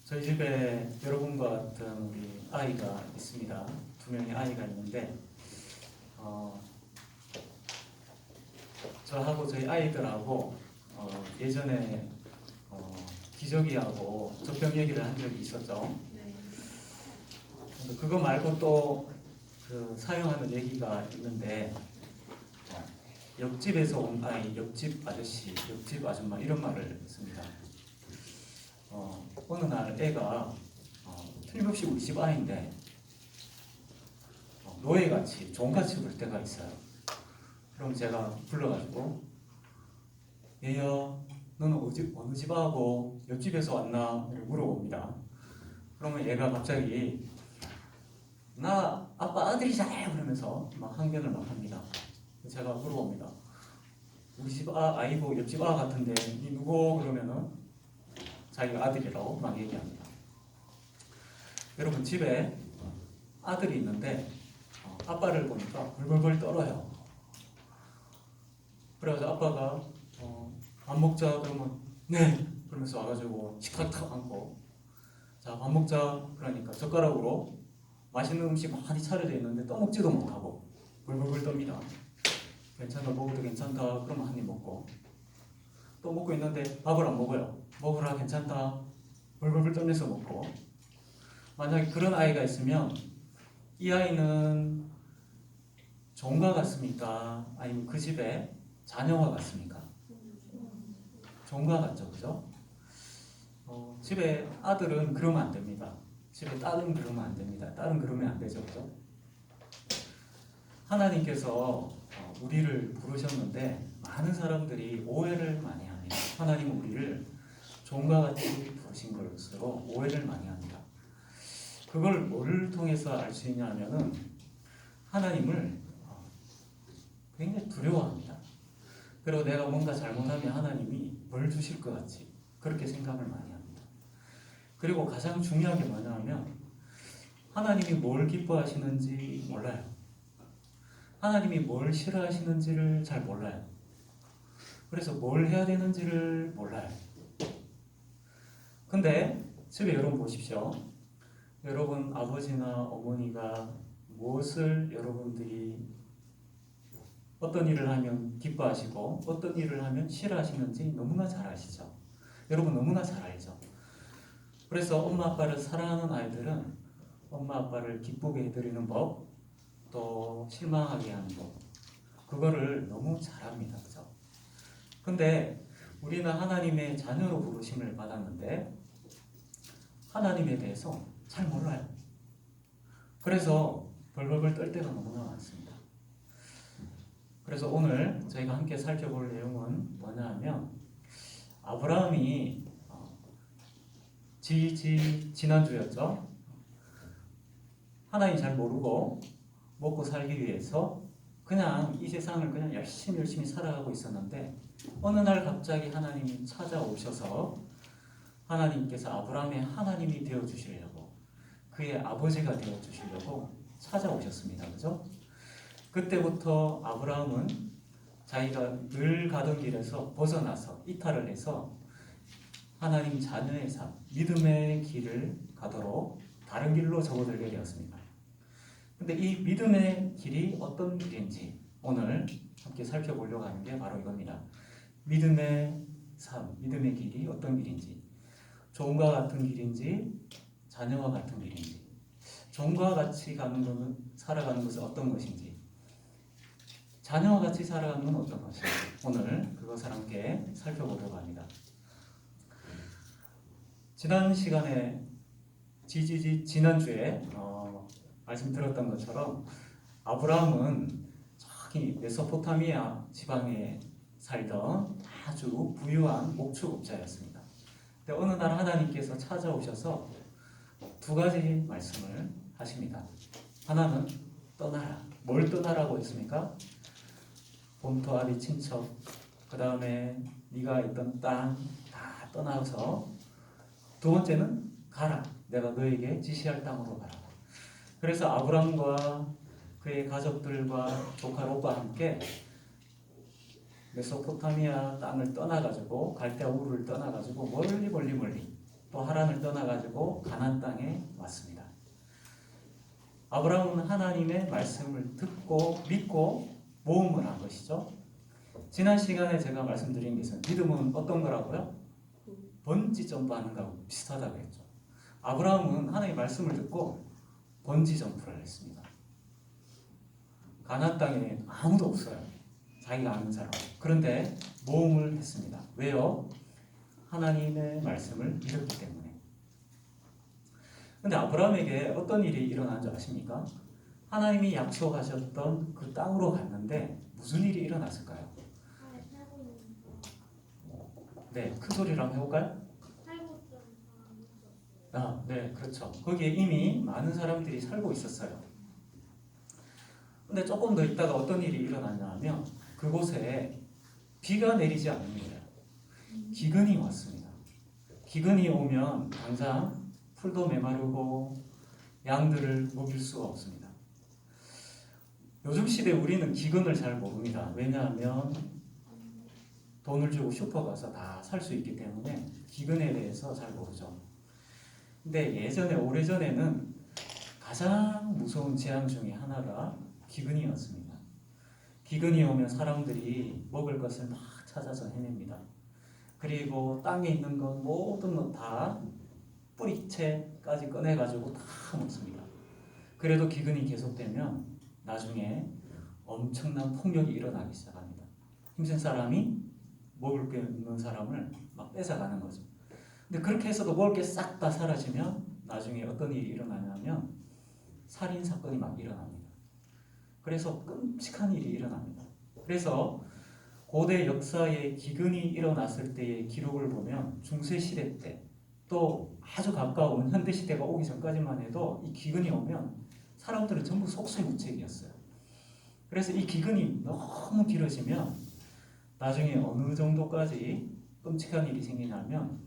저희 집에 여러분과 같은 우리 아이가 있습니다. 두 명의 아이가 있는데 저하고 저희 아이들하고 예전에 기저귀하고 젖병 얘기를 한 적이 있었죠. 그거 말고 또 사용하는 얘기가 있는데 옆집에서 온 아이, 옆집 아저씨, 옆집 아줌마 이런 말을 했습니다. 어느 날 애가 틀림없이 우리 집 아이인데 노예같이 종같이 굴 때가 있어요. 그럼 제가 불러가지고 얘야 너는 어느 집 아고 옆집에서 왔나? 이렇게 물어봅니다. 그러면 얘가 갑자기 나 아빠 아들이잖아요 그러면서 막 항변을 막 합니다. 제가 물어봅니다. 우리 집 아이고 옆집 아 같은데 니 누구? 그러면은 자기가 아들이라고 막 얘기합니다. 여러분 집에 아들이 있는데 아빠를 보니까 벌벌벌 떨어요. 그래서 아빠가 밥 먹자 그러면 네 그러면서 와가지고 식탁 앉고 자 밥 먹자 그러니까 젓가락으로 맛있는 음식 많이 차려져 있는데 떠먹지도 못하고 벌벌벌 떱니다. 괜찮아 먹어도 괜찮다 그러면 한 입 먹고 또 먹고 있는데 밥을 안 먹어요. 먹으라 괜찮다 벌벌벌 떨면서 먹고. 만약에 그런 아이가 있으면 이 아이는 종과 같습니까? 아니면 그 집에 자녀와 같습니까? 종과 같죠, 그죠? 집에 아들은 그러면 안 됩니다. 집에 딸은 그러면 안 됩니다. 딸은 그러면 안 되죠, 그죠? 하나님께서 우리를 부르셨는데 많은 사람들이 오해를 많이 합니다. 하나님은 우리를 종과 같이 부르신 것으로 오해를 많이 합니다. 그걸 뭘 통해서 알 수 있냐 하면은 하나님을 굉장히 두려워합니다. 그리고 내가 뭔가 잘못하면 하나님이 벌 주실 것 같이 그렇게 생각을 많이 합니다. 그리고 가장 중요한 게 뭐냐 하면 하나님이 뭘 기뻐하시는지 몰라요. 하나님이 뭘 싫어하시는지를 잘 몰라요. 그래서 뭘 해야 되는지를 몰라요. 근데 집에 여러분 보십시오. 여러분 아버지나 어머니가 무엇을 여러분들이 어떤 일을 하면 기뻐하시고 어떤 일을 하면 싫어하시는지 너무나 잘 아시죠? 여러분 너무나 잘 알죠? 그래서 엄마 아빠를 사랑하는 아이들은 엄마 아빠를 기쁘게 해드리는 법, 또 실망하게 하는 법, 그거를 너무 잘합니다. 그죠? 근데 우리는 하나님의 자녀로 부르심을 받았는데 하나님에 대해서 잘 몰라요. 그래서 벌벌벌 떨 때가 너무나 많습니다. 그래서 오늘 저희가 함께 살펴볼 내용은 뭐냐 하면 아브라함이 지난주였죠. 하나님 잘 모르고 먹고 살기 위해서 그냥 이 세상을 그냥 열심히 살아가고 있었는데 어느 날 갑자기 하나님이 찾아오셔서 하나님께서 아브라함의 하나님이 되어주시려고 그의 아버지가 되어주시려고 찾아오셨습니다. 그죠? 그때부터 아브라함은 자기가 늘 가던 길에서 벗어나서 이탈을 해서 하나님 자녀의 삶, 믿음의 길을 가도록 다른 길로 접어들게 되었습니다. 근데 이 믿음의 길이 어떤 길인지 오늘 함께 살펴보려고 하는 게 바로 이겁니다. 믿음의 삶, 믿음의 길이 어떤 길인지, 종과 같은 길인지, 자녀와 같은 길인지, 종과 같이 살아가는 것은 어떤 것인지, 자녀와 같이 살아가는 건 어떤 것인지 오늘 그것을 함께 살펴보려고 합니다. 지난 시간에 지난주에 말씀드렸던 것처럼 아브라함은 저기 메소포타미아 지방에 살던 아주 부유한 목축업자였습니다. 근데 어느 날 하나님께서 찾아오셔서 두 가지 말씀을 하십니다. 하나는 떠나라. 뭘 떠나라고 했습니까? 본토 아비 친척, 그 다음에 네가 있던 땅 다 떠나서 두 번째는 가라. 내가 너에게 지시할 땅으로 가라. 그래서 아브람과 그의 가족들과 조카 롯과 함께 메소포타미아 땅을 떠나가지고 갈대아 우르를 떠나가지고 멀리 또 하란을 떠나가지고 가나안 땅에 왔습니다. 아브라함은 하나님의 말씀을 듣고 믿고 모험을 한 것이죠. 지난 시간에 제가 말씀드린 게 있어요. 믿음은 어떤 거라고요? 번지 점프하는 거하고 비슷하다고 했죠. 아브라함은 하나님의 말씀을 듣고 번지 점프를 했습니다. 가나안 땅에 아무도 없어요. 자기가 아는 사람. 그런데 모험을 했습니다. 왜요? 하나님의 말씀을 믿었기 때문에. 근데 아브라함에게 어떤 일이 일어난 줄 아십니까? 하나님이 약속하셨던 그 땅으로 갔는데 무슨 일이 일어났을까요? 네, 큰 소리로 한번 해볼까요? 네, 그렇죠. 거기에 이미 많은 사람들이 살고 있었어요. 근데 조금 더 있다가 어떤 일이 일어났냐면 그곳에 비가 내리지 않는 거예요. 기근이 왔습니다. 기근이 오면 당장 풀도 메마르고 양들을 먹일 수가 없습니다. 요즘 시대 우리는 기근을 잘 모릅니다. 왜냐하면 돈을 주고 슈퍼 가서 다 살 수 있기 때문에 기근에 대해서 잘 모르죠. 근데 예전에 오래전에는 가장 무서운 재앙 중에 하나가 기근이었습니다. 기근이 오면 사람들이 먹을 것을 막 찾아서 헤맵니다. 그리고 땅에 있는 건 모든 것 다 뿌리채까지 꺼내가지고 다 먹습니다. 그래도 기근이 계속되면 나중에 엄청난 폭력이 일어나기 시작합니다. 힘센 사람이 먹을 게 없는 사람을 막 뺏어가는 거죠. 근데 그렇게 해서도 먹을 게 싹 다 사라지면 나중에 어떤 일이 일어나냐면 살인 사건이 막 일어납니다. 그래서 끔찍한 일이 일어납니다. 그래서 고대 역사에 기근이 일어났을 때의 기록을 보면 중세시대 때 또 아주 가까운 현대시대가 오기 전까지만 해도 이 기근이 오면 사람들은 전부 속수무책이었어요. 그래서 이 기근이 너무 길어지면 나중에 어느 정도까지 끔찍한 일이 생기냐면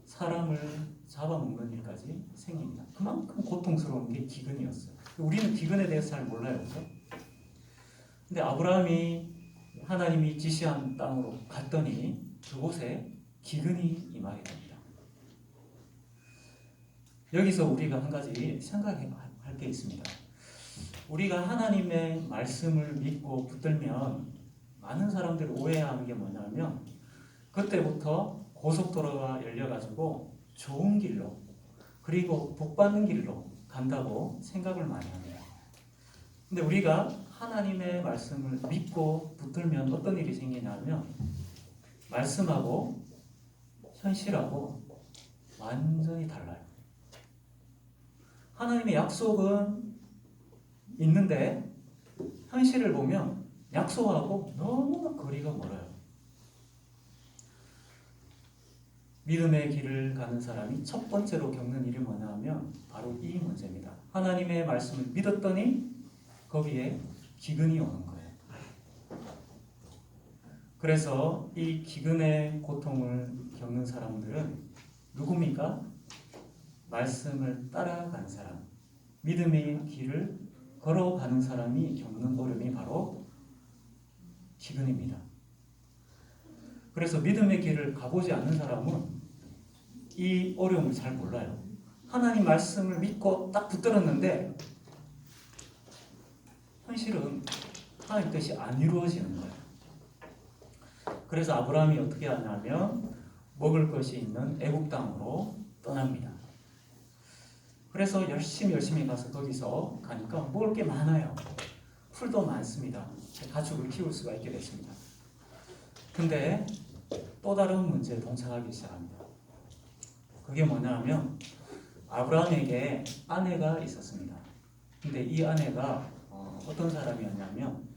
사람을 잡아먹는 일까지 생깁니다. 그만큼 고통스러운 게 기근이었어요. 우리는 기근에 대해서 잘 몰라요. 그렇죠? 근데 아브라함이 하나님이 지시한 땅으로 갔더니 그곳에 기근이 임하게 됩니다. 여기서 우리가 한 가지 생각해야 할 게 있습니다. 우리가 하나님의 말씀을 믿고 붙들면 많은 사람들이 오해하는 게 뭐냐면 그때부터 고속도로가 열려가지고 좋은 길로 그리고 복받는 길로 간다고 생각을 많이 합니다. 근데 우리가 하나님의 말씀을 믿고 붙들면 어떤 일이 생기냐면 말씀하고 현실하고 완전히 달라요. 하나님의 약속은 있는데 현실을 보면 약속하고 너무나 거리가 멀어요. 믿음의 길을 가는 사람이 첫 번째로 겪는 일이 뭐냐면 바로 이 문제입니다. 하나님의 말씀을 믿었더니 거기에 기근이 오는 거예요. 그래서 이 기근의 고통을 겪는 사람들은 누굽니까? 말씀을 따라가는 사람, 믿음의 길을 걸어가는 사람이 겪는 어려움이 바로 기근입니다. 그래서 믿음의 길을 가보지 않는 사람은 이 어려움을 잘 몰라요. 하나님 말씀을 믿고 딱 붙들었는데 현실은 하나님 뜻이 안 이루어지는 거예요. 그래서 아브라함이 어떻게 하냐면 먹을 것이 있는 애굽 땅으로 떠납니다. 그래서 열심히 가서 거기서 가니까 먹을 게 많아요. 풀도 많습니다. 가축을 키울 수가 있게 됐습니다. 근데 또 다른 문제에 동참하기 시작합니다. 그게 뭐냐면 아브라함에게 아내가 있었습니다. 근데 이 아내가 어떤 사람이었냐면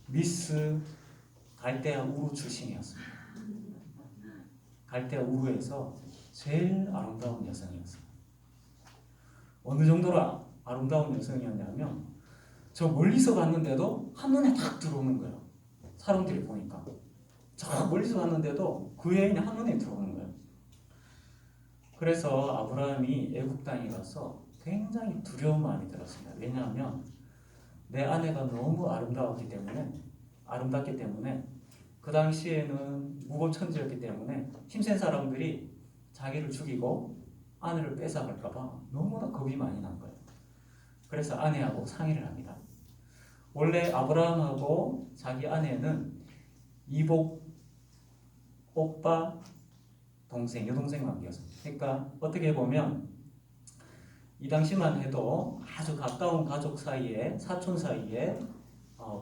미스 갈대아 우루 출신이었습니다. 갈대아 우루에서 제일 아름다운 여성이었습니다. 어느 정도로 아름다운 여성이었냐면 저 멀리서 봤는데도 한눈에 딱 들어오는 거예요. 사람들이 보니까 저 멀리서 봤는데도 그 여인이 한눈에 들어오는 거예요. 그래서 아브라함이 애굽 땅에 가서 굉장히 두려운 마음이 들었습니다. 왜냐하면 내 아내가 너무 아름답기 때문에 그 당시에는 무고천지였기 때문에 힘센 사람들이 자기를 죽이고 아내를 뺏어갈까봐 너무나 겁이 많이 난 거예요. 그래서 아내하고 상의를 합니다. 원래 아브라함하고 자기 아내는 이복 오빠 동생, 여동생 관계였습니다. 그러니까 어떻게 보면 이 당시만 해도 아주 가까운 가족 사이에, 사촌 사이에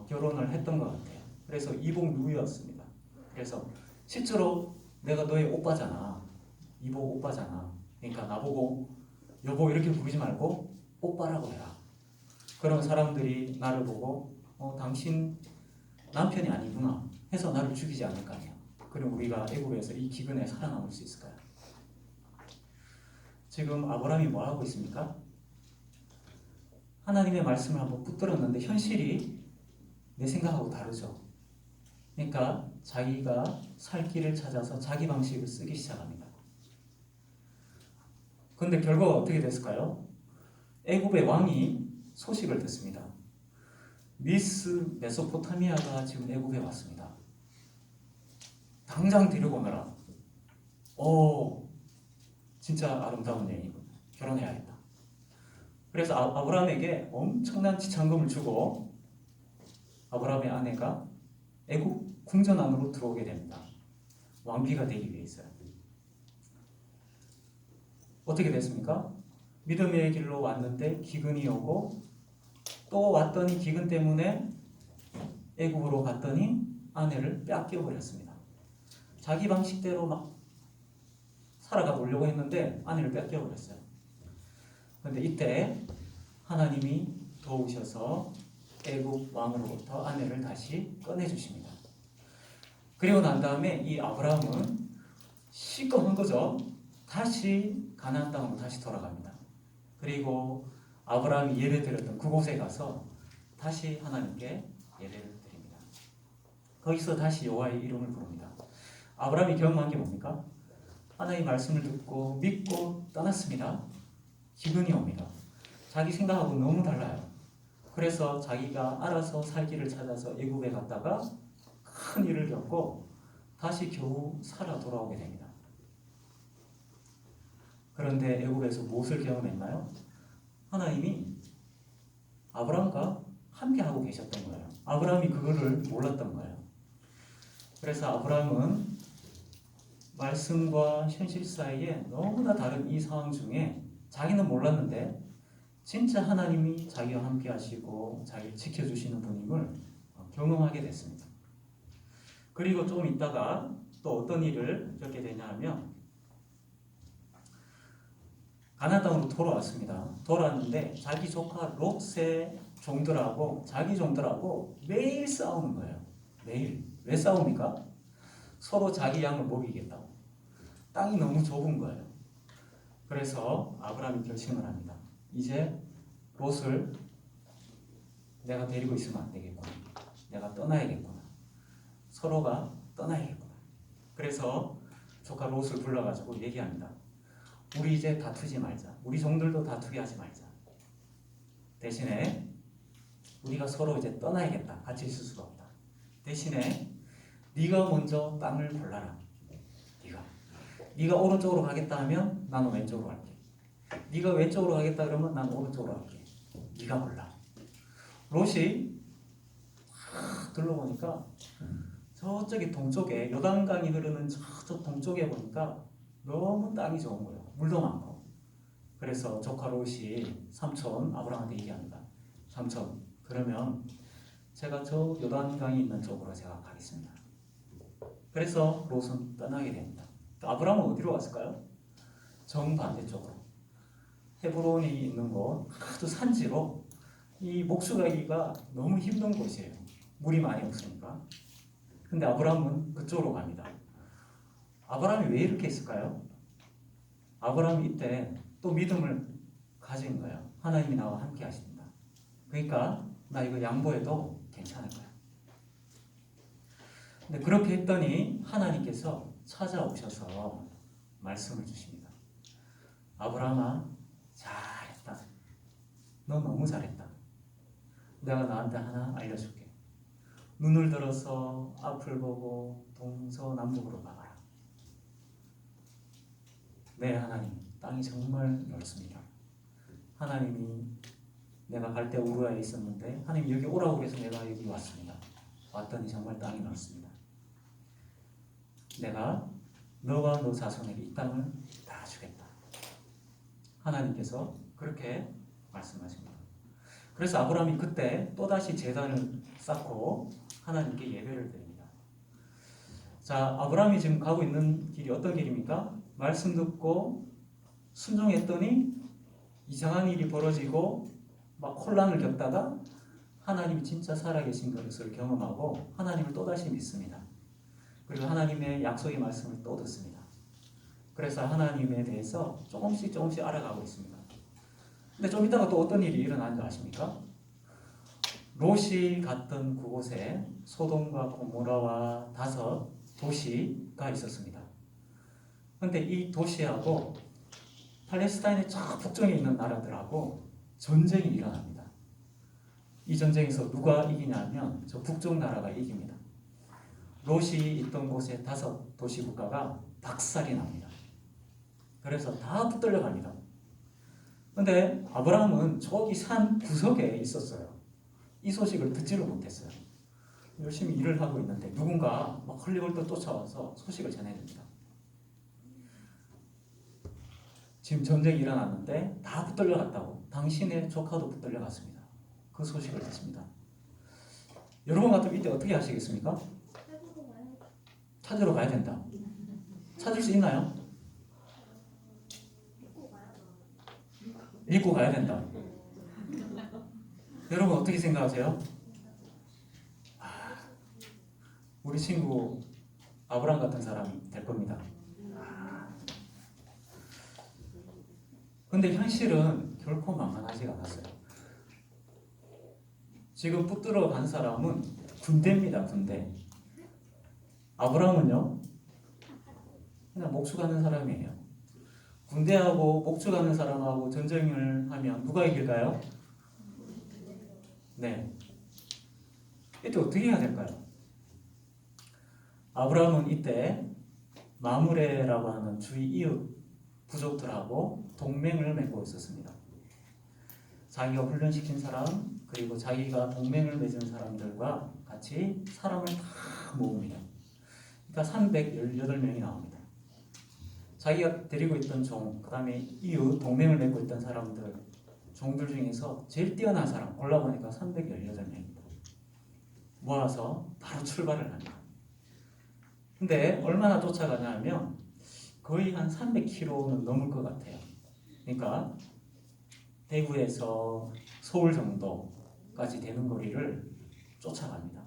결혼을 했던 것 같아요. 그래서 이복 누이였습니다. 그래서 실제로 내가 너의 오빠잖아. 이복 오빠잖아. 그러니까 나보고 여보 이렇게 부르지 말고 오빠라고 해라. 그런 사람들이 나를 보고 당신 남편이 아니구나 해서 나를 죽이지 않을 거 아니야. 그럼 우리가 애국에서 이 기근에 살아남을 수 있을까요? 지금 아브라함이 뭐 하고 있습니까? 하나님의 말씀을 한번 붙들었는데 현실이 내 생각하고 다르죠. 그러니까 자기가 살 길을 찾아서 자기 방식을 쓰기 시작합니다. 그런데 결과가 어떻게 됐을까요? 애굽의 왕이 소식을 듣습니다. 미스 메소포타미아가 지금 애굽에 왔습니다. 당장 데려오너라. 진짜 아름다운 여인이군. 결혼해야겠다. 그래서 아브라함에게 엄청난 지참금을 주고 아브라함의 아내가 애굽 궁전 안으로 들어오게 됩니다. 왕비가 되기 위해서요. 어떻게 됐습니까? 믿음의 길로 왔는데 기근이 오고 또 왔더니 기근 때문에 애굽으로 갔더니 아내를 뺏겨버렸습니다. 자기 방식대로 막 살아가 보려고 했는데 아내를 뺏겨버렸어요. 그런데 이때 하나님이 도우셔서 애굽 왕으로부터 아내를 다시 꺼내주십니다. 그리고 난 다음에 이 아브라함은 시꺼먼 거죠. 다시 가나안 땅으로 다시 돌아갑니다. 그리고 아브라함이 예배드렸던 그곳에 가서 다시 하나님께 예배를 드립니다. 거기서 다시 여호와의 이름을 부릅니다. 아브라함이 경험한 게 뭡니까? 하나님의 말씀을 듣고 믿고 떠났습니다. 기근이 옵니다. 자기 생각하고 너무 달라요. 그래서 자기가 알아서 살 길을 찾아서 애굽에 갔다가 큰 일을 겪고 다시 겨우 살아 돌아오게 됩니다. 그런데 애굽에서 무엇을 경험했나요? 하나님이 아브라함과 함께 하고 계셨던 거예요. 아브라함이 그거를 몰랐던 거예요. 그래서 아브라함은 말씀과 현실 사이에 너무나 다른 이 상황 중에 자기는 몰랐는데 진짜 하나님이 자기와 함께 하시고 자기를 지켜주시는 분임을 경험하게 됐습니다. 그리고 조금 있다가 또 어떤 일을 겪게 되냐 하면 가나안 땅으로 돌아왔습니다. 돌아왔는데 자기 조카 롯의 종들하고 자기 종들하고 매일 싸우는 거예요. 매일. 왜 싸웁니까? 서로 자기 양을 먹이겠다고. 땅이 너무 좁은 거예요. 그래서 아브라함이 결심을 합니다. 이제 롯을 내가 데리고 있으면 안 되겠구나. 내가 떠나야겠구나. 서로가 떠나야겠구나. 그래서 조카 롯을 불러가지고 얘기합니다. 우리 이제 다투지 말자. 우리 종들도 다투게 하지 말자. 대신에 우리가 서로 이제 떠나야겠다. 같이 있을 수가 없다. 대신에 네가 먼저 땅을 골라라. 네가 오른쪽으로 가겠다 하면 나는 왼쪽으로 갈게. 네가 왼쪽으로 가겠다 그러면 나는 오른쪽으로 갈게. 네가 골라. 롯이 둘러보니까 저쪽에 동쪽에 요단강이 흐르는 저쪽 동쪽에 보니까 너무 땅이 좋은 거예요. 물도 많고. 그래서 조카 롯이 삼촌 아브라함한테 얘기합니다. 삼촌, 그러면 제가 저 요단강이 있는 쪽으로 제가 가겠습니다. 그래서 롯은 떠나게 됩니다. 아브라함은 어디로 갔을까요? 정반대쪽으로. 헤브론이 있는 곳, 아주 산지로 이 목수가기가 너무 힘든 곳이에요. 물이 많이 없으니까. 근데 아브라함은 그쪽으로 갑니다. 아브라함이 왜 이렇게 했을까요? 아브라함이 이때 또 믿음을 가진 거예요. 하나님이 나와 함께 하신다. 그러니까 나 이거 양보해도 괜찮을 거야. 근데 그렇게 했더니 하나님께서 찾아오셔서 말씀을 주십니다. 아브라함아, 잘했다. 너 너무 잘했다. 내가 너한테 하나 알려줄게. 눈을 들어서 앞을 보고 동서남북으로 봐봐라. 네, 하나님, 땅이 정말 넓습니다. 하나님이 내가 갈대 우르아에 있었는데 하나님 여기 오라고 해서 내가 여기 왔습니다. 왔더니 정말 땅이 넓습니다. 내가 너와 너 자손에게 이 땅을 다 주겠다. 하나님께서 그렇게 말씀하십니다. 그래서 아브라함이 그때 또다시 제단을 쌓고 하나님께 예배를 드립니다. 자, 아브라함이 지금 가고 있는 길이 어떤 길입니까? 말씀 듣고 순종했더니 이상한 일이 벌어지고 막 혼란을 겪다가 하나님이 진짜 살아계신 것을 경험하고 하나님을 또다시 믿습니다. 그리고 하나님의 약속의 말씀을 또 듣습니다. 그래서 하나님에 대해서 조금씩 알아가고 있습니다. 근데 좀 이따가 또 어떤 일이 일어나는 줄 아십니까? 롯이 갔던 그곳에 소돔과 고모라와 5 도시가 있었습니다. 근데 이 도시하고 팔레스타인의 저 북쪽에 있는 나라들하고 전쟁이 일어납니다. 이 전쟁에서 누가 이기냐면 저 북쪽 나라가 이깁니다. 롯이 있던 곳의 5 도시 국가가 박살이 납니다. 그래서 다 붙들려 갑니다. 근데 아브라함은 저기 산 구석에 있었어요. 이 소식을 듣지를 못했어요. 열심히 일을 하고 있는데 누군가 막 헐리벌떡 쫓아와서 소식을 전해줍니다. 지금 전쟁이 일어났는데 다 붙들려 갔다고. 당신의 조카도 붙들려 갔습니다. 그 소식을 듣습니다. 여러분 같으면 이때 어떻게 하시겠습니까? 찾으러 가야 된다. 찾을 수 있나요? 믿고 가야 된다. 여러분 어떻게 생각하세요? 우리 친구 아브라함 같은 사람이 될 겁니다. 근데 현실은 결코 만만하지가 않았어요. 지금 붙들어 간 사람은 군대입니다. 군대. 아브라함은요 그냥 목축하는 사람이에요. 군대하고 목축하는 사람하고 전쟁을 하면 누가 이길까요? 네. 이때 어떻게 해야 될까요? 아브라함은 이때 마므레라고 하는 주위 이웃 부족들하고 동맹을 맺고 있었습니다. 자기가 훈련시킨 사람 그리고 자기가 동맹을 맺은 사람들과 같이 사람을 다 모읍니다. 그러니까 318명이 나옵니다. 자기가 데리고 있던 종, 그 다음에 이웃 동맹을 맺고 있던 사람들 종들 중에서 제일 뛰어난 사람 골라보니까 318명입니다. 모아서 바로 출발을 합니다. 근데 얼마나 쫓아가냐 하면 거의 한 300km는 넘을 것 같아요. 그러니까 대구에서 서울 정도까지 되는 거리를 쫓아갑니다.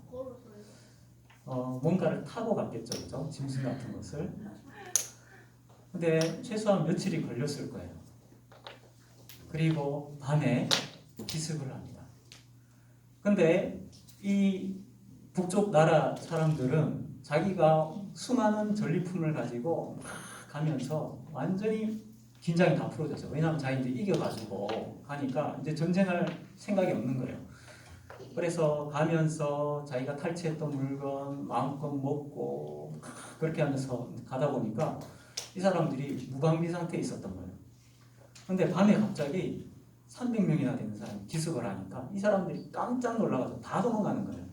뭔가를 타고 갔겠죠, 그죠? 짐승 같은 것을. 근데 최소한 며칠이 걸렸을 거예요. 그리고 밤에 기습을 합니다. 근데 이 북쪽 나라 사람들은 자기가 수많은 전리품을 가지고 막 가면서 완전히 긴장이 다 풀어졌어요. 왜냐하면 자기 이제 이겨가지고 가니까 이제 전쟁할 생각이 없는 거예요. 그래서 가면서 자기가 탈취했던 물건 마음껏 먹고 그렇게 하면서 가다 보니까 이 사람들이 무방비 상태에 있었던 거예요. 근데 밤에 갑자기 300명이나 되는 사람이 기습을 하니까 이 사람들이 깜짝 놀라서 다 도망가는 거예요.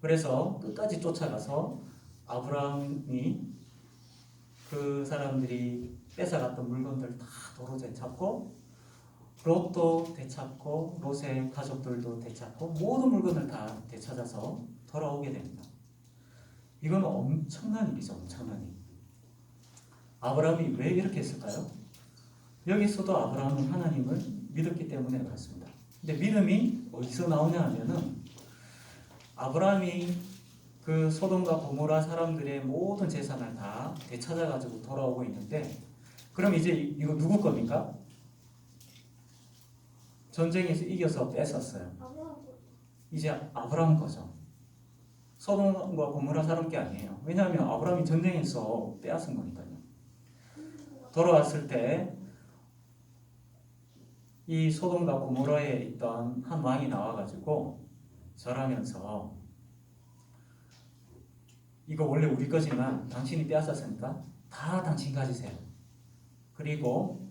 그래서 끝까지 쫓아가서 아브라함이 그 사람들이 뺏어갔던 물건들 다 도로 되찾고 롯도 되찾고 롯의 가족들도 되찾고 모든 물건을 다 되찾아서 돌아오게 됩니다. 이건 엄청난 일이죠. 엄청난 일. 아브라함이 왜 이렇게 했을까요? 여기서도 아브라함은 하나님을 믿었기 때문에 그렇습니다. 근데 믿음이 어디서 나오냐 하면은 아브라함이 그 소돔과 고모라 사람들의 모든 재산을 다 되찾아가지고 돌아오고 있는데 그럼 이제 이거 누구 겁니까? 전쟁에서 이겨서 뺏었어요. 이제 아브라함 거죠. 소돔과 고모라 사람 게 아니에요. 왜냐하면 아브라함이 전쟁에서 빼앗은 거니까요. 돌아왔을 때 이 소돔과 고모라에 있던 한 왕이 나와가지고 절하면서 이거 원래 우리 거지만 당신이 빼앗았으니까 다 당신 가지세요. 그리고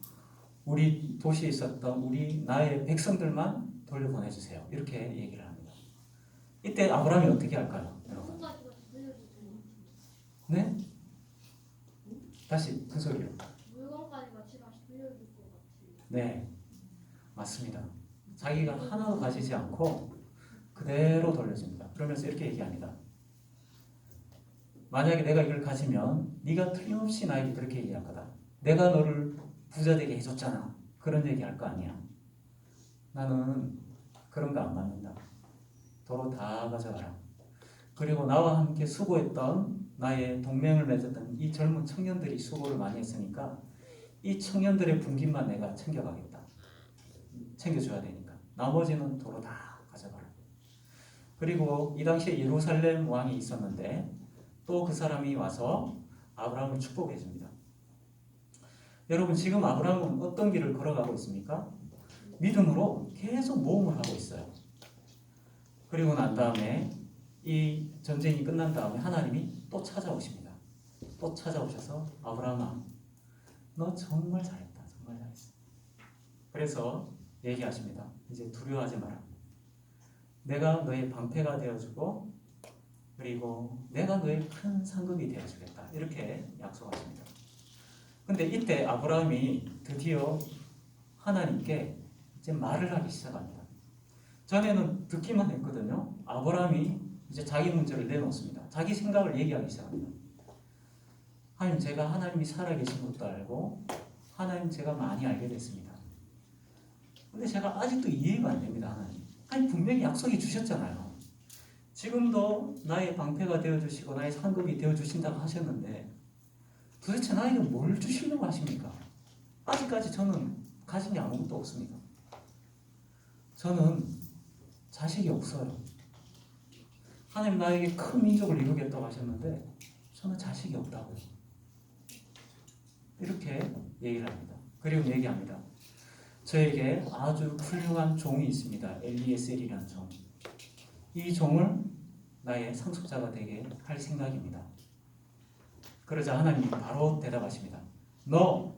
우리 도시에 있었던 나의 백성들만 돌려보내주세요. 이렇게 얘기를 합니다. 이때 아브라함이 어떻게 할까요, 여러분? 네? 다시 그 소리요. 물건까지 같이 다시 돌려줄 것 같아요. 네, 맞습니다. 자기가 하나도 가지지 않고 그대로 돌려줍니다. 그러면서 이렇게 얘기합니다. 만약에 내가 이걸 가지면 네가 틀림없이 나에게 그렇게 얘기할 거다. 내가 너를 부자 되게 해줬잖아. 그런 얘기 할 거 아니야. 나는 그런 거 안 받는다. 도로 다 가져가라. 그리고 나와 함께 수고했던 나의 동맹을 맺었던 이 젊은 청년들이 수고를 많이 했으니까 이 청년들의 분깃만 내가 챙겨가겠다. 챙겨줘야 되니까. 나머지는 도로 다 가져가라. 그리고 이 당시에 예루살렘 왕이 있었는데 또 그 사람이 와서 아브라함을 축복해 줍니다. 여러분, 지금 아브라함은 어떤 길을 걸어가고 있습니까? 믿음으로 계속 모험을 하고 있어요. 그리고 난 다음에 이 전쟁이 끝난 다음에 하나님이 또 찾아오십니다. 또 찾아오셔서 아브라함아, 너 정말 잘했다. 정말 잘했어. 그래서 얘기하십니다. 이제 두려워하지 마라. 내가 너의 방패가 되어주고 그리고 내가 너의 큰 상급이 되어주겠다. 이렇게 약속하십니다. 근데 이때 아브라함이 드디어 하나님께 이제 말을 하기 시작합니다. 전에는 듣기만 했거든요. 아브라함이 이제 자기 문제를 내놓습니다. 자기 생각을 얘기하기 시작합니다. 하나님, 제가 하나님이 살아계신 것도 알고 하나님 제가 많이 알게 됐습니다. 근데 제가 아직도 이해가 안 됩니다. 하나님 분명히 약속해 주셨잖아요. 지금도 나의 방패가 되어주시고 나의 상급이 되어주신다고 하셨는데 도대체 나에게 뭘 주시려고 하십니까? 아직까지 저는 가진 게 아무것도 없습니다. 저는 자식이 없어요. 하나님 나에게 큰 민족을 이루겠다고 하셨는데 저는 자식이 없다고요. 이렇게 얘기를 합니다. 그리고 얘기합니다. 저에게 아주 훌륭한 종이 있습니다. 엘리에셀이라는 종. 이 종을 나의 상속자가 되게 할 생각입니다. 그러자 하나님이 바로 대답하십니다. 너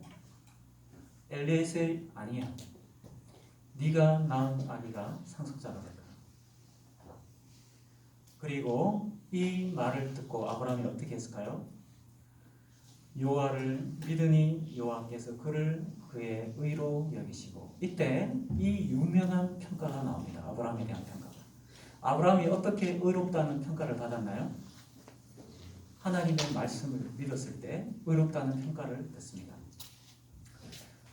엘리에셀 아니야. 네가 낳은 아기가 상속자가 될 거야. 그리고 이 말을 듣고 아브라함이 어떻게 했을까요? 여호와를 믿으니 여호와께서 그를 그의 의로 여기시고, 이때 이 유명한 평가가 나옵니다. 아브라함에 대한 평가가. 아브라함이 어떻게 의롭다는 평가를 받았나요? 하나님의 말씀을 믿었을 때 의롭다는 평가를 듣습니다.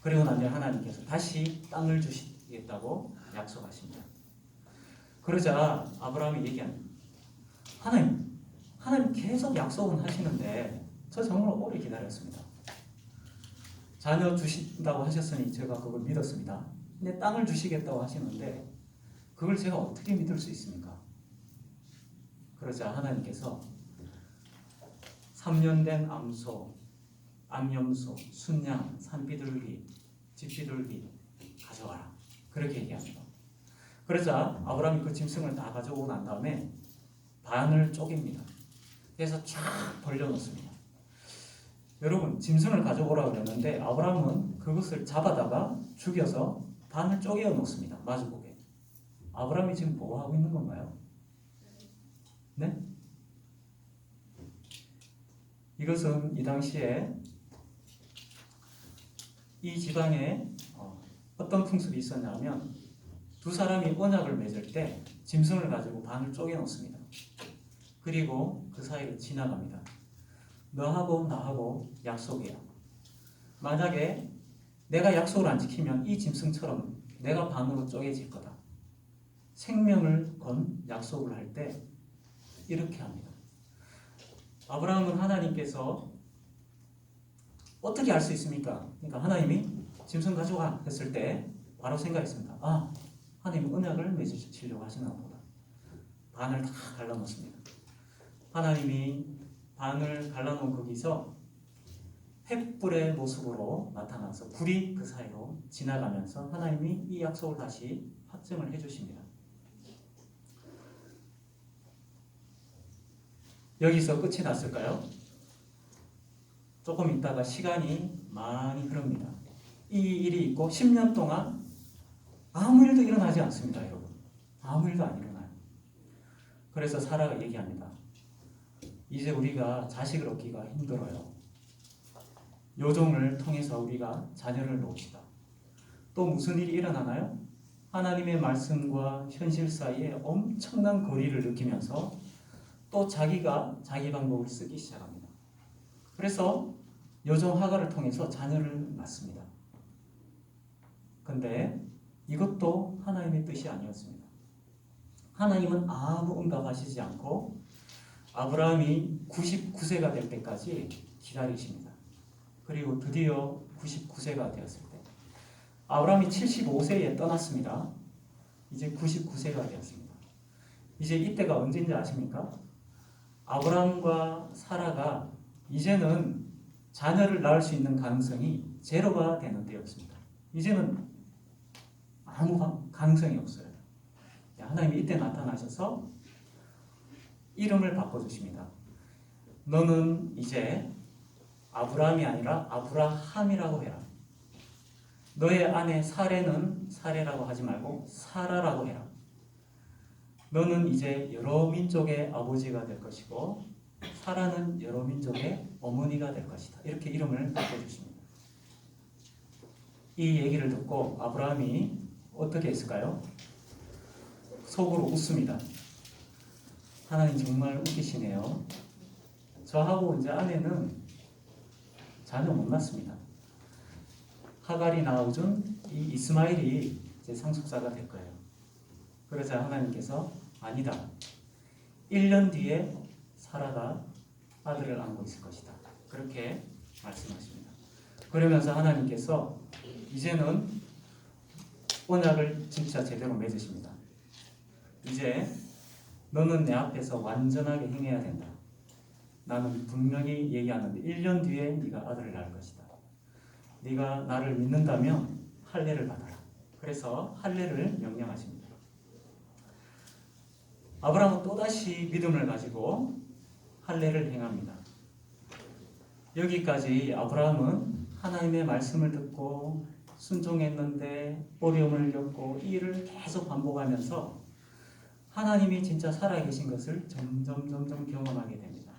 그리고 나면 하나님께서 다시 땅을 주시겠다고 약속하십니다. 그러자 아브라함이 얘기합니다. 하나님 계속 약속은 하시는데 저 정말 오래 기다렸습니다. 자녀 주신다고 하셨으니 제가 그걸 믿었습니다. 근데 땅을 주시겠다고 하시는데 그걸 제가 어떻게 믿을 수 있습니까? 그러자 하나님께서 3년 된 암소, 암염소, 순양, 산비둘기, 집비둘기 가져와라. 그렇게 얘기합니다. 그러자 아브라함이 그 짐승을 다 가져오고 난 다음에 반을 쪼갭니다. 그래서 쫙 벌려놓습니다. 여러분, 짐승을 가져오라고 그랬는데 아브라함은 그것을 잡아다가 죽여서 반을 쪼개어 놓습니다. 마주보게. 아브라함이 지금 뭐 하고 있는 건가요? 네? 이것은 이 당시에 이 지방에 어떤 풍습이 있었냐면 두 사람이 언약을 맺을 때 짐승을 가지고 반을 쪼개 놓습니다. 그리고 그 사이를 지나갑니다. 너하고 나하고 약속이야. 만약에 내가 약속을 안 지키면 이 짐승처럼 내가 반으로 쪼개질 거다. 생명을 건 약속을 할 때 이렇게 합니다. 아브라함은 하나님께서 어떻게 알 수 있습니까? 그러니까 하나님이 짐승 가져가 했을 때 바로 생각했습니다. 아, 하나님 언약을 맺으시려고 하시나 보다. 반을 다 갈라놓습니다. 하나님이 반을 갈라놓은 거기서 횃불의 모습으로 나타나서 불이 그 사이로 지나가면서 하나님이 이 약속을 다시 확증을 해주십니다. 여기서 끝이 났을까요? 조금 있다가 시간이 많이 흐릅니다. 이 일이 있고 10년 동안 아무 일도 일어나지 않습니다, 여러분. 아무 일도 안 일어나요. 그래서 사라가 얘기합니다. 이제 우리가 자식을 얻기가 힘들어요. 요종을 통해서 우리가 자녀를 놓읍시다. 또 무슨 일이 일어나나요? 하나님의 말씀과 현실 사이에 엄청난 거리를 느끼면서 또 자기가 자기 방법을 쓰기 시작합니다. 그래서 여종 하가를 통해서 자녀를 낳습니다. 근데 이것도 하나님의 뜻이 아니었습니다. 하나님은 아무 응답하시지 않고 아브라함이 99세가 될 때까지 기다리십니다. 그리고 드디어 99세가 되었을 때 아브라함이 75세에 떠났습니다. 이제 99세가 되었습니다. 이제 이때가 언제인지 아십니까? 아브라함과 사라가 이제는 자녀를 낳을 수 있는 가능성이 제로가 되는 때였습니다. 이제는 아무 가능성이 없어요. 하나님이 이때 나타나셔서 이름을 바꿔주십니다. 너는 이제 아브라함이 아니라 아브라함이라고 해라. 너의 아내 사레는 사레라고 하지 말고 사라라고 해라. 너는 이제 여러 민족의 아버지가 될 것이고 사라는 여러 민족의 어머니가 될 것이다. 이렇게 이름을 바꿔주십니다. 이 얘기를 듣고 아브라함이 어떻게 했을까요? 속으로 웃습니다. 하나님 정말 웃기시네요. 저하고 이제 아내는 자녀 못 낳습니다. 하갈이 낳아준 이 이스마엘이 제 상속자가 될 거예요. 그러자 하나님께서 아니다. 1년 뒤에 사라가 아들을 안고 있을 것이다. 그렇게 말씀하십니다. 그러면서 하나님께서 이제는 언약을 진짜 제대로 맺으십니다. 이제 너는 내 앞에서 완전하게 행해야 된다. 나는 분명히 얘기하는데 1년 뒤에 네가 아들을 낳을 것이다. 네가 나를 믿는다면 할례를 받아라. 그래서 할례를 명령하십니다. 아브라함은 또다시 믿음을 가지고 할례를 행합니다. 여기까지 아브라함은 하나님의 말씀을 듣고 순종했는데 어려움을 겪고 이 일을 계속 반복하면서 하나님이 진짜 살아계신 것을 점점 경험하게 됩니다.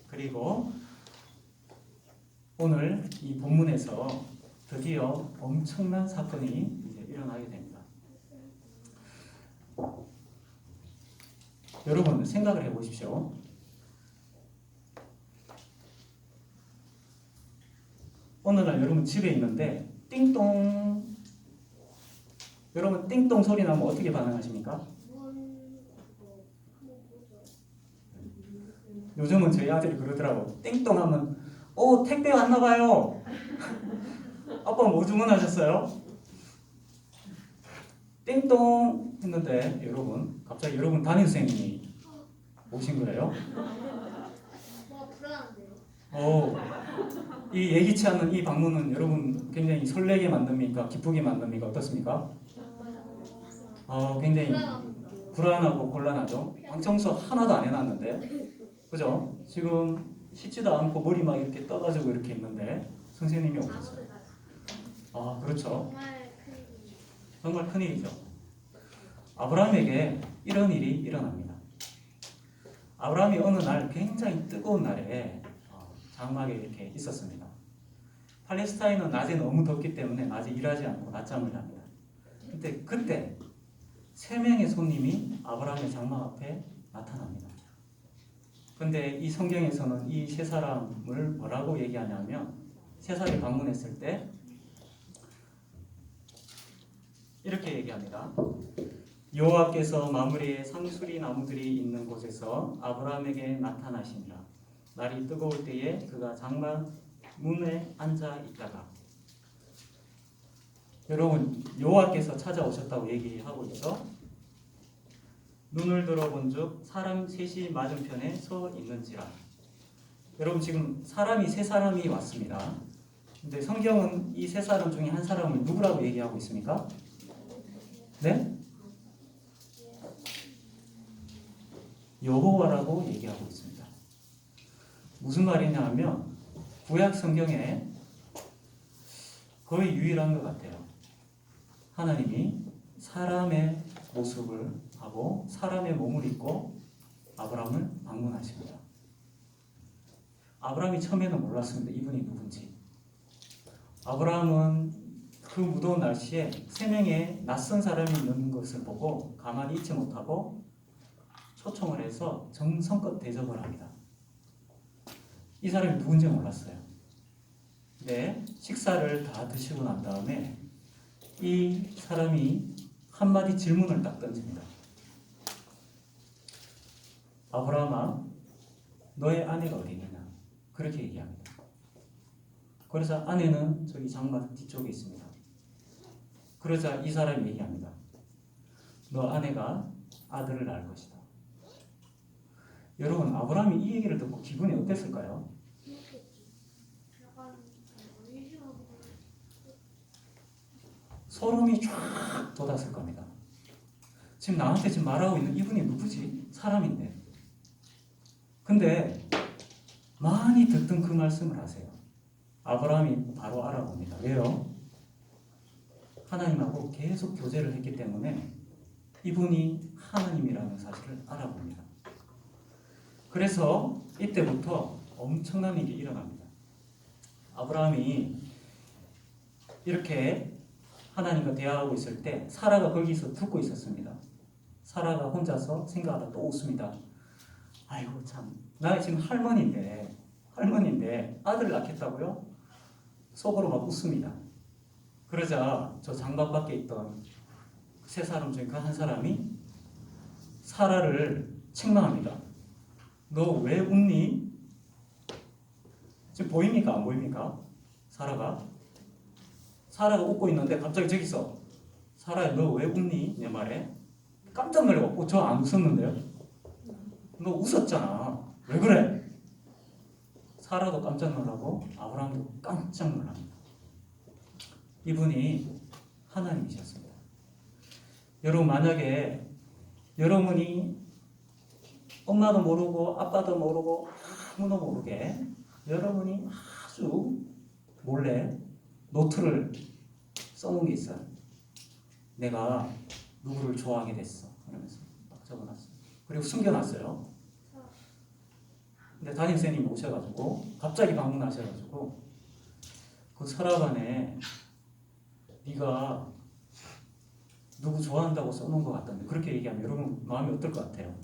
그리고 오늘 이 본문에서 드디어 엄청난 사건이 이제 일어나게 됩니다. 여러분 생각을 해보십시오. 어느 날 여러분 집에 있는데 띵동, 여러분 띵동 소리 나면 어떻게 반응하십니까? 요즘은 저희 아들이 그러더라고. 띵동 하면 택배 왔나 봐요. 아빠 뭐 주문하셨어요? 띵동 했는데 여러분 갑자기 여러분 담임선생님이 오신 거예요. 불안한데요? 이 예기치 않은 이 방문은 여러분 굉장히 설레게 만듭니까? 기쁘게 만듭니까? 어떻습니까? 굉장히 불안하고 곤란하죠. 방청소 하나도 안 해놨는데, 그죠? 지금 씻지도 않고 머리 막 이렇게 떠가지고 이렇게 있는데 선생님이 오셨어요. 그렇죠. 정말 큰일이죠. 아브라함에게 이런 일이 일어납니다. 아브라함이 어느 날 굉장히 뜨거운 날에 장막에 이렇게 있었습니다. 팔레스타인은 낮에 너무 덥기 때문에 낮에 일하지 않고 낮잠을 잡니다. 근데 그때 3명의 손님이 아브라함의 장막 앞에 나타납니다. 근데 이 성경에서는 이 3사람을 뭐라고 얘기하냐면 3사람이 방문했을 때 이렇게 얘기합니다. 여호와께서 마므리에 상수리 나무들이 있는 곳에서 아브라함에게 나타나시니라. 날이 뜨거울 때에 그가 장막 문에 앉아 있다가, 여러분 여호와께서 찾아오셨다고 얘기하고 있죠. 눈을 들어본즉 사람 셋이 맞은편에 서 있는지라. 여러분 지금 사람이 3사람이 왔습니다. 근데 성경은 이 3사람 중에 한 사람을 누구라고 얘기하고 있습니까? 네? 여호와라고 얘기하고 있습니다. 무슨 말이냐 하면 구약 성경에 거의 유일한 것 같아요. 하나님이 사람의 모습을 하고 사람의 몸을 입고 아브라함을 방문하십니다. 아브라함이 처음에는 몰랐습니다. 이분이 누군지. 아브라함은 그 무더운 날씨에 세 명의 낯선 사람이 있는 것을 보고 가만히 있지 못하고 초청을 해서 정성껏 대접을 합니다. 이 사람이 누군지 몰랐어요. 근데 식사를 다 드시고 난 다음에 이 사람이 한마디 질문을 딱 던집니다. 아브라함아, 너의 아내가 어디 있느냐? 그렇게 얘기합니다. 그래서 아내는 저기 장막 뒤쪽에 있습니다. 그러자 이 사람이 얘기합니다. 너 아내가 아들을 낳을 것이다. 여러분, 아브라함이 이 얘기를 듣고 기분이 어땠을까요? 소름이 쫙 돋았을 겁니다. 지금 나한테 지금 말하고 있는 이분이 누구지? 사람인데. 근데 많이 듣던 그 말씀을 하세요. 아브라함이 바로 알아봅니다. 왜요? 하나님하고 계속 교제를 했기 때문에 이분이 하나님이라는 사실을 알아봅니다. 그래서 이때부터 엄청난 일이 일어납니다. 아브라함이 이렇게 하나님과 대화하고 있을 때 사라가 거기서 듣고 있었습니다. 사라가 혼자서 생각하다 또 웃습니다. 아이고 참, 나 지금 할머니인데 아들을 낳겠다고요? 속으로 막 웃습니다. 그러자 저 장막 밖에 있던 세 사람 중에 그 한 사람이 사라를 책망합니다. 너 왜 웃니? 지금 보입니까? 안 보입니까? 사라가 웃고 있는데 갑자기 저기서 사라야 너 왜 웃니? 내 말에 깜짝 놀라고 저 안 웃었는데요? 너 웃었잖아. 왜 그래? 사라도 깜짝 놀라고 아브라함도 깜짝 놀랍니다. 이분이 하나님이셨습니다. 여러분 만약에 여러분이 엄마도 모르고 아빠도 모르고 아무도 모르게 여러분이 아주 몰래 노트를 써놓은 게 있어요. 내가 누구를 좋아하게 됐어. 그러면서 딱 적어놨어요. 그리고 숨겨놨어요. 근데 담임선생님이 오셔가지고 갑자기 방문하셔가지고 그 서랍 안에 네가 누구 좋아한다고 써놓은 것 같던데 그렇게 얘기하면 여러분 마음이 어떨 것 같아요?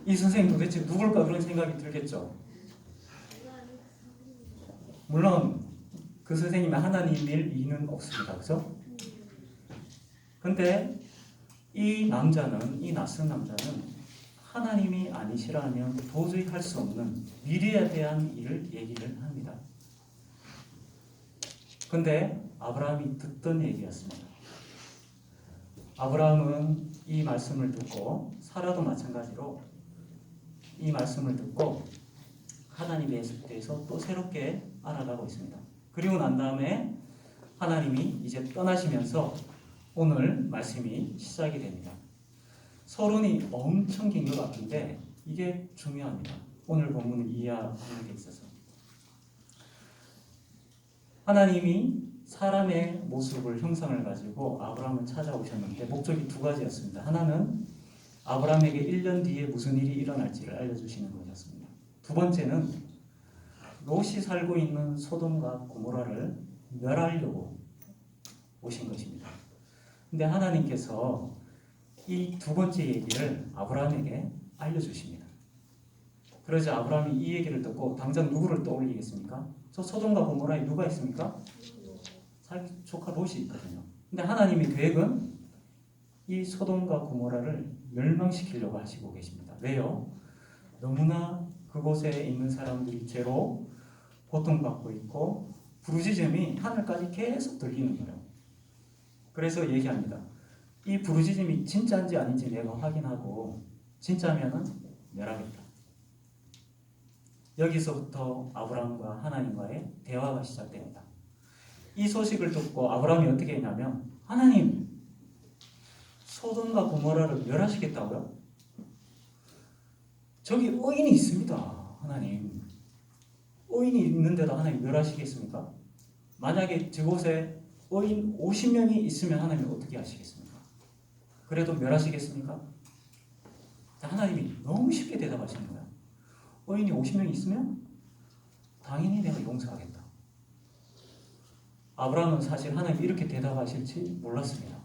이 선생님 도대체 누굴까 그런 생각이 들겠죠. 물론 그 선생님이 하나님일 이유는 없습니다. 그죠? 근데 이 낯선 남자는 하나님이 아니시라면 도저히 할 수 없는 미래에 대한 일을 얘기를 합니다. 근데 아브라함이 듣던 얘기였습니다. 아브라함은 이 말씀을 듣고 사라도 마찬가지로 이 말씀을 듣고 하나님에 대해서 또 새롭게 알아가고 있습니다. 그리고 난 다음에 하나님이 이제 떠나시면서 오늘 말씀이 시작이 됩니다. 서론이 엄청 긴 것 같은데 이게 중요합니다. 오늘 본문을 이해하는 데 있어서 하나님이 사람의 모습을 형상을 가지고 아브라함을 찾아오셨는데 목적이 두 가지였습니다. 하나는 아브라함에게 1년 뒤에 무슨 일이 일어날지를 알려주시는 것이었습니다. 두 번째는 롯이 살고 있는 소돔과 고모라를 멸하려고 오신 것입니다. 근데 하나님께서 이 두 번째 얘기를 아브라함에게 알려주십니다. 그러자 아브라함이 이 얘기를 듣고 당장 누구를 떠올리겠습니까? 저 소돔과 고모라에 누가 있습니까? 자기 조카 롯이 있거든요. 근데 하나님의 계획은 이 소돔과 고모라를 멸망시키려고 하시고 계십니다. 왜요? 너무나 그곳에 있는 사람들이 죄로 고통받고 있고 부르짖음이 하늘까지 계속 들리는 거예요. 그래서 얘기합니다. 이 부르짖음이 진짜인지 아닌지 내가 확인하고 진짜면은 멸하겠다. 여기서부터 아브라함과 하나님과의 대화가 시작됩니다. 이 소식을 듣고 아브라함이 어떻게 했냐면 하나님, 소돔과 고모라를 멸하시겠다고요? 저기 의인이 있습니다. 하나님. 의인이 있는데도 하나님 멸하시겠습니까? 만약에 저곳에 의인 50명이 있으면 하나님 어떻게 하시겠습니까? 그래도 멸하시겠습니까? 하나님이 너무 쉽게 대답하시는 거예요. 의인이 50명이 있으면 당연히 내가 용서하겠다. 아브라함은 사실 하나님이 이렇게 대답하실지 몰랐습니다.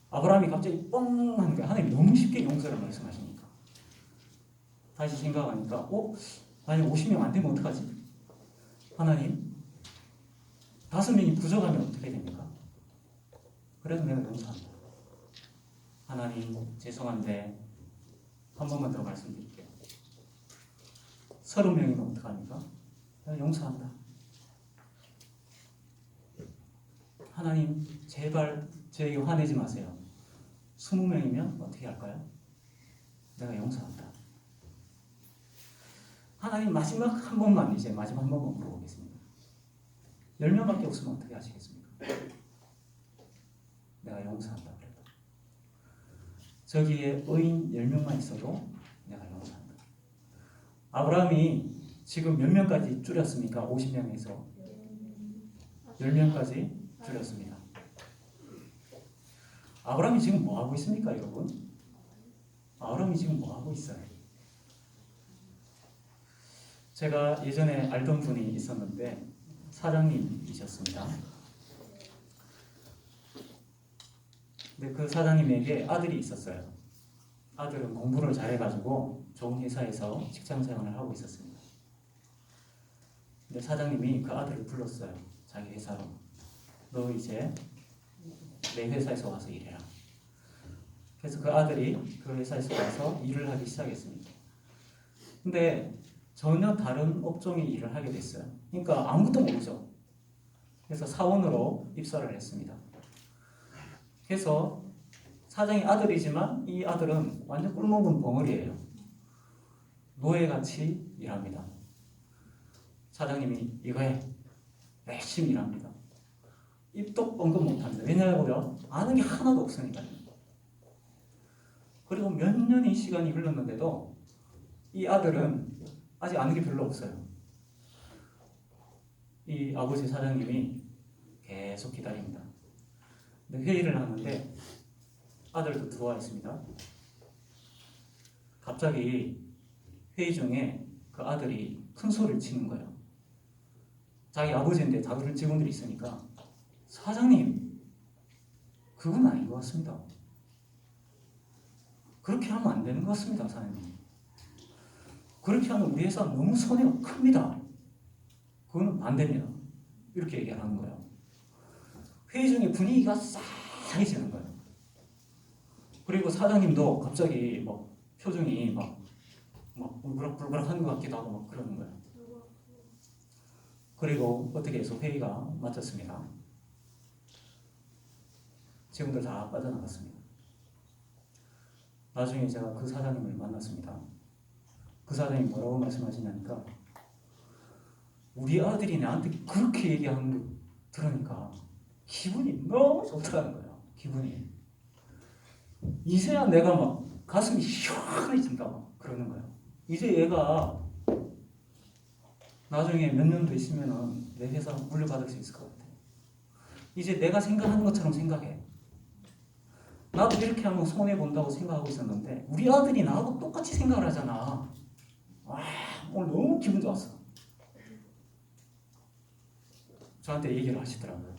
아브라함이 갑자기 뻥 하는 거예요. 하나님이 너무 쉽게 용서를 말씀하시니까. 다시 생각하니까 만약 50명 안 되면 어떡하지? 하나님 5명이 부족하면 어떻게 됩니까? 그래도 내가 용서한다. 하나님 죄송한데 한 번만 더 말씀드릴게요. 30명이면 어떡합니까? 내가 용서한다. 하나님 제발 저에게 화내지 마세요. 20명이면 어떻게 할까요? 내가 용서한다. 하나님 마지막 한 번만 물어보겠습니다. 10명밖에 없으면 어떻게 하시겠습니까? 내가 용서한다 그래도. 저기에 의인 10명만 있어도 내가 용서한다. 아브라함이 지금 몇 명까지 줄였습니까? 50명에서 10명까지 줄였습니다. 아브라함이 지금 뭐 하고 있습니까, 여러분? 아브라함이 지금 뭐 하고 있어요? 제가 예전에 알던 분이 있었는데 사장님이셨습니다. 근데 그 사장님에게 아들이 있었어요. 아들은 공부를 잘해가지고 좋은 회사에서 직장 생활을 하고 있었습니다. 근데 사장님이 그 아들을 불렀어요. 자기 회사로. 너 이제 내 회사에서 와서 일해라. 그래서 그 아들이 그 회사에서 와서 일을 하기 시작했습니다. 근데 전혀 다른 업종의 일을 하게 됐어요. 그러니까 아무것도 모르죠. 그래서 사원으로 입사를 했습니다. 그래서 사장의 아들이지만 이 아들은 완전 꿀먹은 벙어리예요. 노예같이 일합니다. 사장님이 이거 해. 열심히 일합니다. 입도 뻥긋 못합니다. 왜냐하고요. 아는 게 하나도 없으니까요. 그리고 몇 년의 시간이 흘렀는데도 이 아들은 아직 아는 게 별로 없어요. 이 아버지 사장님이 계속 기다립니다. 근데 회의를 하는데 아들도 들어와 있습니다. 갑자기 회의 중에 그 아들이 큰 소리를 치는 거예요. 자기 아버지인데 다른 직원들이 있으니까 사장님, 그건 아닌 것 같습니다. 그렇게 하면 안 되는 것 같습니다, 사장님. 그렇게 하면 우리 회사 너무 손해가 큽니다. 그건 안 됩니다. 이렇게 얘기하는 거예요. 회의 중에 분위기가 싸해지는 거예요. 그리고 사장님도 갑자기 막 표정이 막 울그락불그락한 것 같기도 하고 막 그러는 거예요. 그리고 어떻게 해서 회의가 마쳤습니다. 직원들 다 빠져나갔습니다. 나중에 제가 그 사장님을 만났습니다. 그 사장님이 뭐라고 말씀하시냐니까 우리 아들이 나한테 그렇게 얘기하는 거 들으니까 기분이 너무 좋다는 거예요. 기분이. 이제야 내가 막 가슴이 시원해진다 막 그러는 거예요. 이제 얘가 나중에 몇 년 더 있으면은 내 회사 물려받을 수 있을 것 같아. 이제 내가 생각하는 것처럼 생각해. 나도 이렇게 하면 손해본다고 생각하고 있었는데 우리 아들이 나하고 똑같이 생각을 하잖아. 와, 오늘 너무 기분 좋았어. 저한테 얘기를 하시더라고요.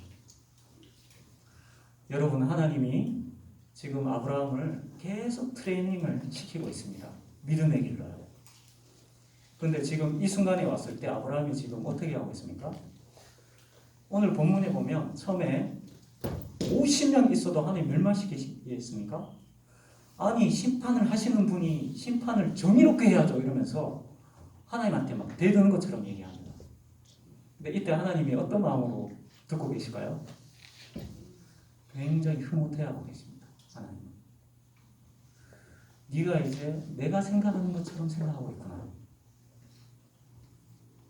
여러분, 하나님이 지금 아브라함을 계속 트레이닝을 시키고 있습니다. 믿음의 길로요. 그런데 지금 이 순간에 왔을 때 아브라함이 지금 어떻게 하고 있습니까? 오늘 본문에 보면 처음에 50명 있어도 하나님 멸망시키겠습니까? 아니 심판을 하시는 분이 심판을 정의롭게 해야죠 이러면서 하나님한테 막 대드는 것처럼 얘기합니다. 근데 이때 하나님이 어떤 마음으로 듣고 계실까요? 굉장히 흐뭇해하고 계십니다. 하나님, 네가 이제 내가 생각하는 것처럼 생각하고 있구나.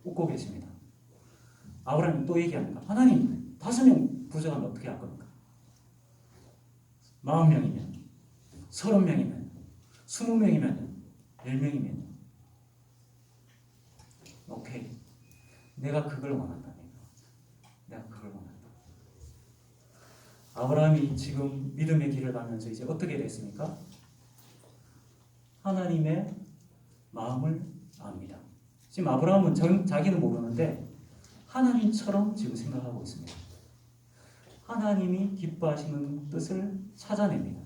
웃고 계십니다. 아브라함이 또 얘기합니다. 하나님 5명 부족하면 어떻게 할 겁니까? 40명이면 30명이면 20명이면 10명이면 오케이. 내가 그걸 원한다. 내가 그걸 원한다. 아브라함이 지금 믿음의 길을 가면서 이제 어떻게 됐습니까? 하나님의 마음을 압니다. 지금 아브라함은 자기는 모르는데 하나님처럼 지금 생각하고 있습니다. 하나님이 기뻐하시는 뜻을 찾아냅니다.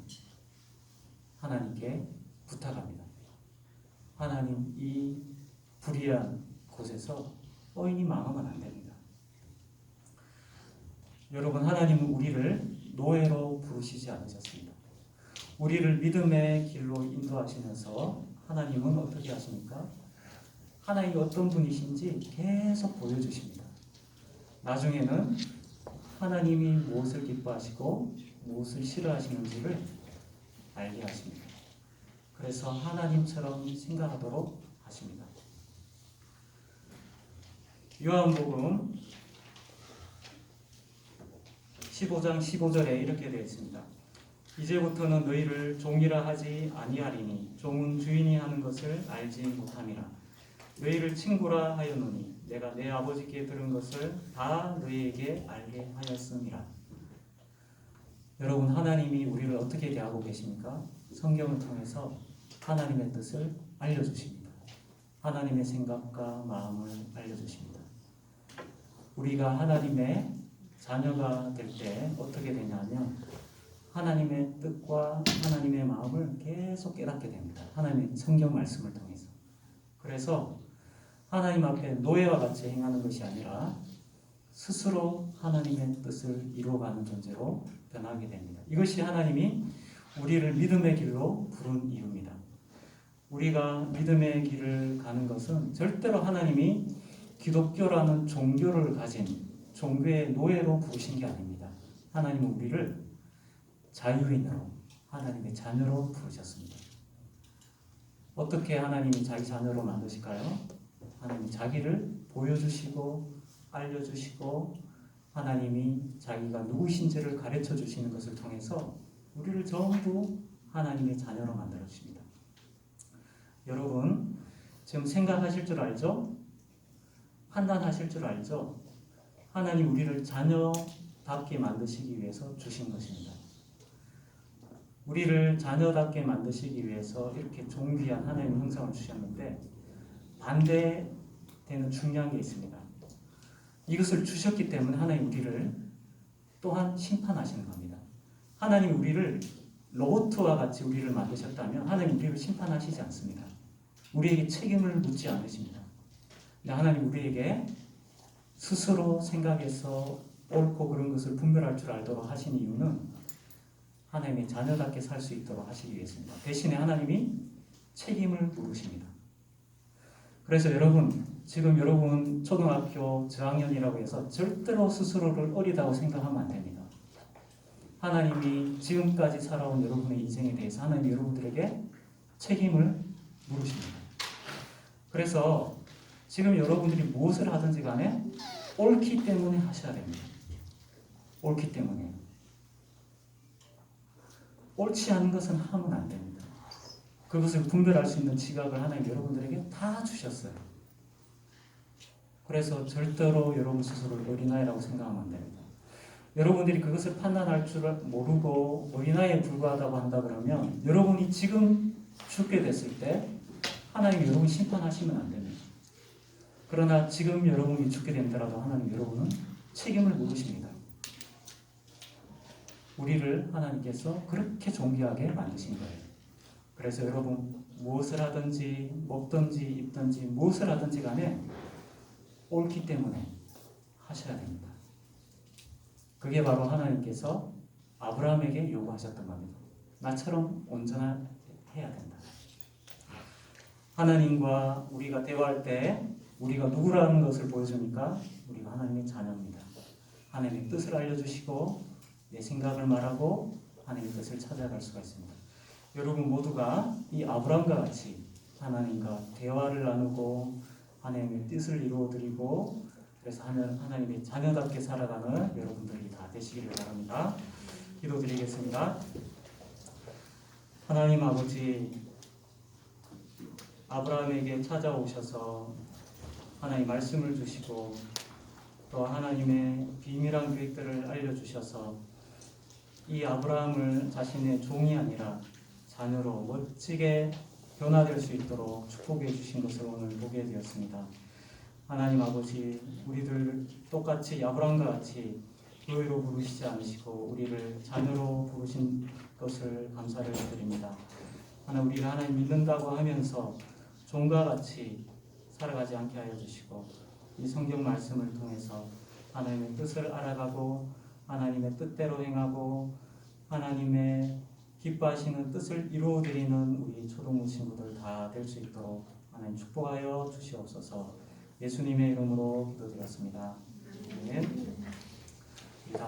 하나님께 부탁합니다. 하나님, 이 불의한 곳에서 어인이 망하면 안 됩니다. 여러분, 하나님은 우리를 노예로 부르시지 않으셨습니다. 우리를 믿음의 길로 인도하시면서 하나님은 어떻게 하십니까? 하나님이 어떤 분이신지 계속 보여주십니다. 나중에는 하나님이 무엇을 기뻐하시고 무엇을 싫어하시는지를 알게 하십니다. 그래서 하나님처럼 생각하도록 하십니다. 요한복음 15장 15절에 이렇게 되어 있습니다. 이제부터는 너희를 종이라 하지 아니하리니 종은 주인이 하는 것을 알지 못함이라. 너희를 친구라 하였노니 내가 내 아버지께 들은 것을 다 너희에게 알게 하였음이라. 여러분, 하나님이 우리를 어떻게 대하고 계십니까? 성경을 통해서 하나님의 뜻을 알려주십니다. 하나님의 생각과 마음을 알려주십니다. 우리가 하나님의 자녀가 될 때 어떻게 되냐면 하나님의 뜻과 하나님의 마음을 계속 깨닫게 됩니다. 하나님의 성경 말씀을 통해서. 그래서 하나님 앞에 노예와 같이 행하는 것이 아니라 스스로 하나님의 뜻을 이루어가는 존재로 변하게 됩니다. 이것이 하나님이 우리를 믿음의 길로 부른 이유입니다. 우리가 믿음의 길을 가는 것은 절대로 하나님이 기독교라는 종교를 가진 종교의 노예로 부르신 게 아닙니다. 하나님은 우리를 자유인으로 하나님의 자녀로 부르셨습니다. 어떻게 하나님이 자기 자녀로 만드실까요? 하나님이 자기를 보여주시고 알려주시고 하나님이 자기가 누구신지를 가르쳐 주시는 것을 통해서 우리를 전부 하나님의 자녀로 만들어 주십니다. 여러분, 지금 생각하실 줄 알죠? 판단하실 줄 알죠? 하나님 우리를 자녀답게 만드시기 위해서 주신 것입니다. 우리를 자녀답게 만드시기 위해서 이렇게 존귀한 하나님의 형상을 주셨는데 반대되는 중요한 게 있습니다. 이것을 주셨기 때문에 하나님 우리를 또한 심판하시는 겁니다. 하나님 우리를 로봇과 같이 우리를 만드셨다면 하나님 우리를 심판하시지 않습니다. 우리에게 책임을 묻지 않으십니다. 근데 하나님 우리에게 스스로 생각해서 옳고 그른 것을 분별할 줄 알도록 하신 이유는 하나님의 자녀답게 살 수 있도록 하시기 위해서입니다. 대신에 하나님이 책임을 물으십니다. 그래서 여러분, 지금 여러분 초등학교 저학년이라고 해서 절대로 스스로를 어리다고 생각하면 안 됩니다. 하나님이 지금까지 살아온 여러분의 인생에 대해서 하나님이 여러분들에게 책임을 물으십니다. 그래서 지금 여러분들이 무엇을 하든지 간에 옳기 때문에 하셔야 됩니다. 옳기 때문에. 옳지 않은 것은 하면 안 됩니다. 그것을 분별할 수 있는 지각을 하나님 여러분들에게 다 주셨어요. 그래서 절대로 여러분 스스로를 어린아이라고 생각하면 안 됩니다. 여러분들이 그것을 판단할 줄 모르고 어린아이에 불과하다고 한다 그러면 여러분이 지금 죽게 됐을 때 하나님이 여러분 심판하시면 안 됩니다. 그러나 지금 여러분이 죽게 된다라도 하나님 여러분은 책임을 물으십니다. 우리를 하나님께서 그렇게 존귀하게 만드신 거예요. 그래서 여러분 무엇을 하든지 먹든지 입든지 무엇을 하든지 간에 옳기 때문에 하셔야 됩니다. 그게 바로 하나님께서 아브라함에게 요구하셨던 겁니다. 나처럼 온전해야 된다. 하나님과 우리가 대화할 때 우리가 누구라는 것을 보여주니까 우리가 하나님의 자녀입니다. 하나님의 뜻을 알려주시고 내 생각을 말하고 하나님의 뜻을 찾아갈 수가 있습니다. 여러분 모두가 이 아브라함과 같이 하나님과 대화를 나누고 하나님의 뜻을 이루어드리고 그래서 하나님의 자녀답게 살아가는 여러분들이 다 되시기를 바랍니다. 기도드리겠습니다. 하나님 아버지, 아브라함에게 찾아오셔서 하나님 말씀을 주시고 또 하나님의 비밀한 계획들을 알려주셔서 이 아브라함을 자신의 종이 아니라 자녀로 멋지게 변화될 수 있도록 축복해 주신 것을 오늘 보게 되었습니다. 하나님 아버지, 우리들 똑같이 아브라함과 같이 교회로 부르시지 않으시고 우리를 자녀로 부르신 것을 감사를 드립니다. 하나님, 우리가 하나님 믿는다고 하면서 종과 같이 살아가지 않게 하여 주시고 이 성경 말씀을 통해서 하나님의 뜻을 알아가고 하나님의 뜻대로 행하고 하나님의 기뻐하시는 뜻을 이루어드리는 우리 초등부 친구들 다 될 수 있도록 하나님 축복하여 주시옵소서. 예수님의 이름으로 기도드렸습니다. 아멘.